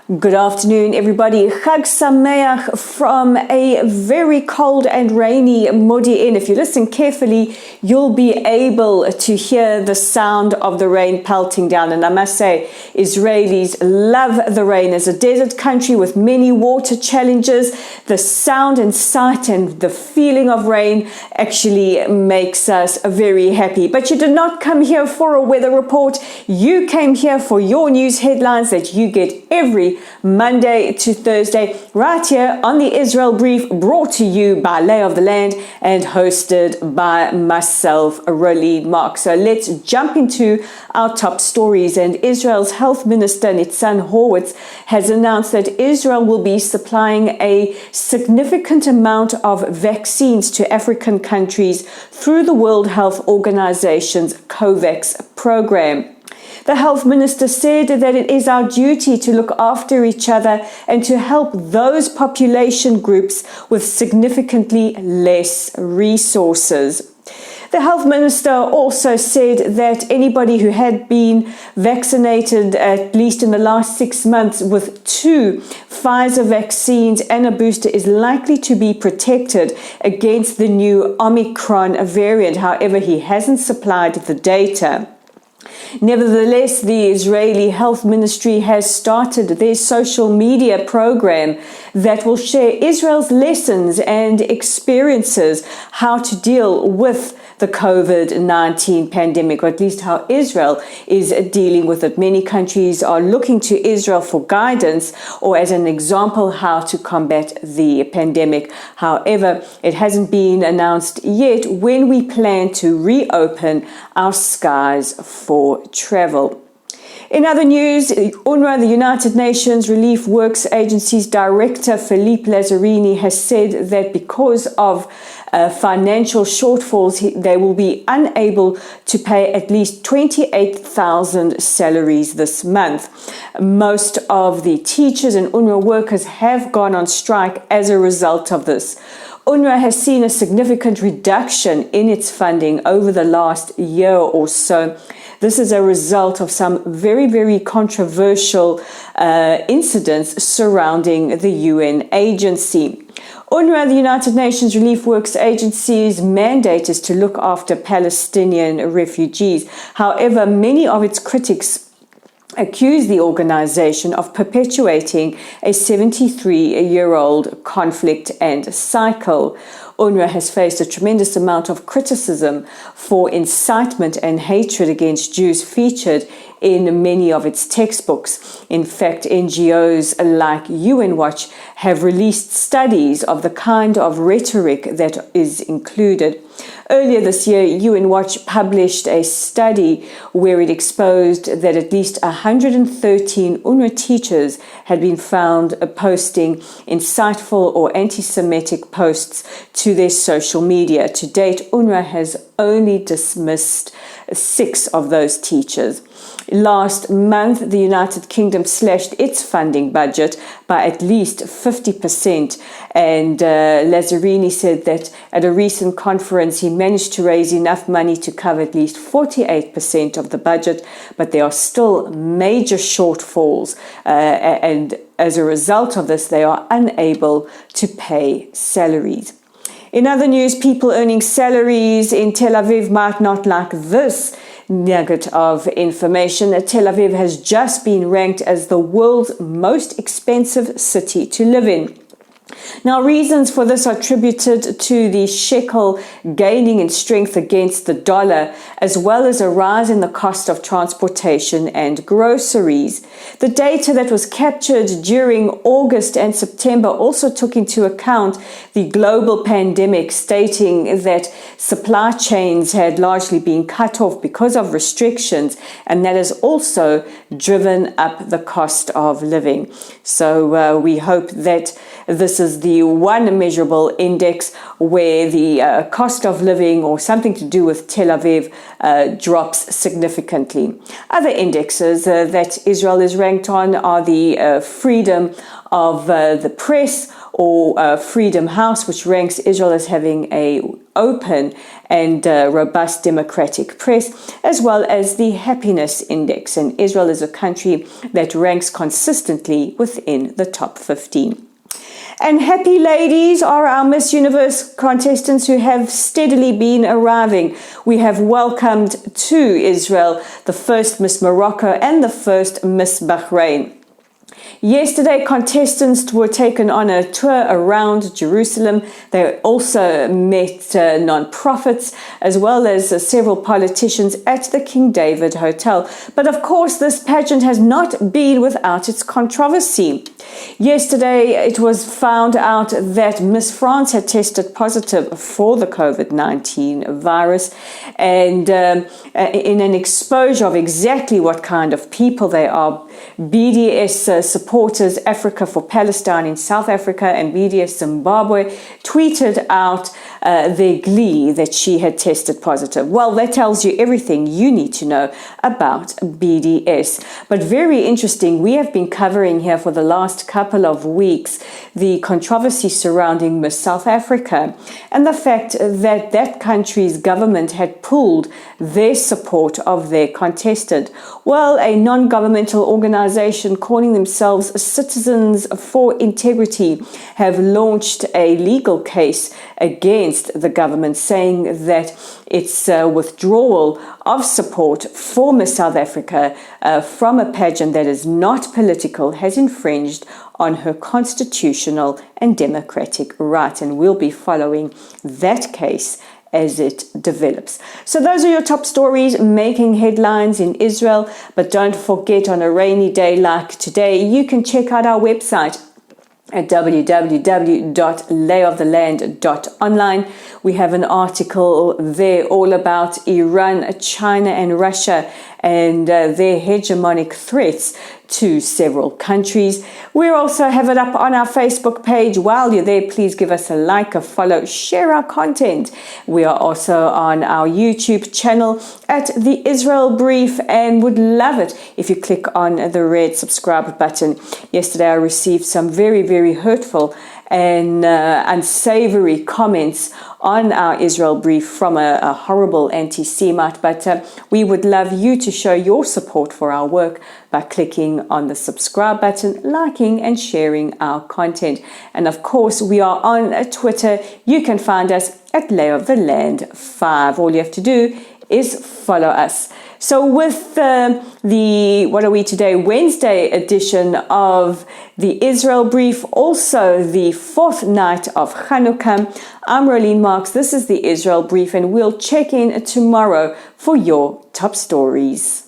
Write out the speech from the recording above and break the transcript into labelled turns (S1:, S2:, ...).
S1: Good afternoon, everybody. Chag Sameach from a very cold and rainy Modi'in. If you listen carefully, you'll be able to hear the sound of the rain pelting down. And I must say, Israelis love the rain. As a desert country with many water challenges, the sound and sight and the feeling of rain actually makes us very happy. But you did not come here for a weather report. You came here for your news headlines that you get every Monday to Thursday, right here on the Israel Brief, brought to you by Lay of the Land and hosted by myself, Roleed Mark. So let's jump into our top stories. And Israel's Health Minister Nitzan Horowitz has announced that Israel will be supplying a significant amount of vaccines to African countries through the World Health Organization's COVAX program. The health minister said that it is our duty to look after each other and to help those population groups with significantly less resources. The health minister also said that anybody who had been vaccinated, at least in the last 6 months, with 2 Pfizer vaccines and a booster is likely to be protected against the new Omicron variant. However, he hasn't supplied the data. Nevertheless, the Israeli Health Ministry has started their social media program that will share Israel's lessons and experiences how to deal with the COVID-19 pandemic, or at least how Israel is dealing with it. Many countries are looking to Israel for guidance or as an example how to combat the pandemic. However, it hasn't been announced yet when we plan to reopen our skies for travel. In other news, UNRWA, the United Nations Relief Works Agency's director, Philippe Lazzarini, has said that because of financial shortfalls, they will be unable to pay at least 28,000 salaries this month. Most of the teachers and UNRWA workers have gone on strike as a result of this. UNRWA has seen a significant reduction in its funding over the last year or so. This is a result of some very, very controversial incidents surrounding the UN agency. UNRWA, the United Nations Relief Works Agency's mandate is to look after Palestinian refugees. However, many of its critics accuse the organization of perpetuating a 73-year-old conflict and cycle. UNRWA has faced a tremendous amount of criticism for incitement and hatred against Jews featured in many of its textbooks. In fact, NGOs like UN Watch have released studies of the kind of rhetoric that is included. Earlier this year, UN Watch published a study where it exposed that at least 113 UNRWA teachers had been found posting insightful or anti-Semitic posts to their social media. To date, UNRWA has only dismissed 6 of those teachers. Last month, the United Kingdom slashed its funding budget by at least 50%. And Lazzarini said that at a recent conference, he managed to raise enough money to cover at least 48% of the budget, but there are still major shortfalls. And as a result of this, they are unable to pay salaries. In other news, people earning salaries in Tel Aviv might not like this nugget of information. Tel Aviv has just been ranked as the world's most expensive city to live in. Now, reasons for this are attributed to the shekel gaining in strength against the dollar, as well as a rise in the cost of transportation and groceries. The data that was captured during August and September also took into account the global pandemic, stating that supply chains had largely been cut off because of restrictions, and that has also driven up the cost of living. So we hope that this is the one measurable index where the cost of living or something to do with Tel Aviv drops significantly. Other indexes that Israel is ranked on are the freedom of the press or Freedom House, which ranks Israel as having open and robust democratic press, as well as the happiness index. And Israel is a country that ranks consistently within the top 15. And happy ladies are our Miss Universe contestants who have steadily been arriving. We have welcomed to Israel the first Miss Morocco and the first Miss Bahrain. Yesterday, contestants were taken on a tour around Jerusalem. They also met non-profits as well as several politicians at the King David Hotel. But of course, this pageant has not been without its controversy. Yesterday, it was found out that Miss France had tested positive for the COVID-19 virus, and in an exposure of exactly what kind of people they are, BDS supporters Africa for Palestine in South Africa and BDS Zimbabwe tweeted out their glee that she had tested positive. Well, that tells you everything you need to know about BDS. But very interesting, we have been covering here for the last couple of weeks the controversy surrounding Miss South Africa and the fact that that country's government had pulled their support of their contestant. Well, a non-governmental organization calling themselves Citizens for Integrity have launched a legal case against the government, saying that its withdrawal of support for Miss South Africa from a pageant that is not political has infringed on her constitutional and democratic right. And we'll be following that case as it develops. So those are your top stories making headlines in Israel. But don't forget, on a rainy day like today, you can check out our website at www.layoftheland.online. We have an article there all about Iran, China and Russia and their hegemonic threats to several countries. We also have it up on our Facebook page. While you're there, please give us a like, a follow, share our content. We are also on our YouTube channel at The Israel Brief and would love it if you click on the red subscribe button. Yesterday I received some very, very hurtful and unsavory comments on our Israel Brief from a horrible anti-Semite, but we would love you to show your support for our work by clicking on the subscribe button, liking and sharing our content. And of course, we are on Twitter. You can find us at Lay of the Land 5. All you have to do is follow us. So with what are we today? Wednesday edition of the Israel Brief, also the fourth night of Hanukkah. I'm Rolene Marks. This is the Israel Brief, and we'll check in tomorrow for your top stories.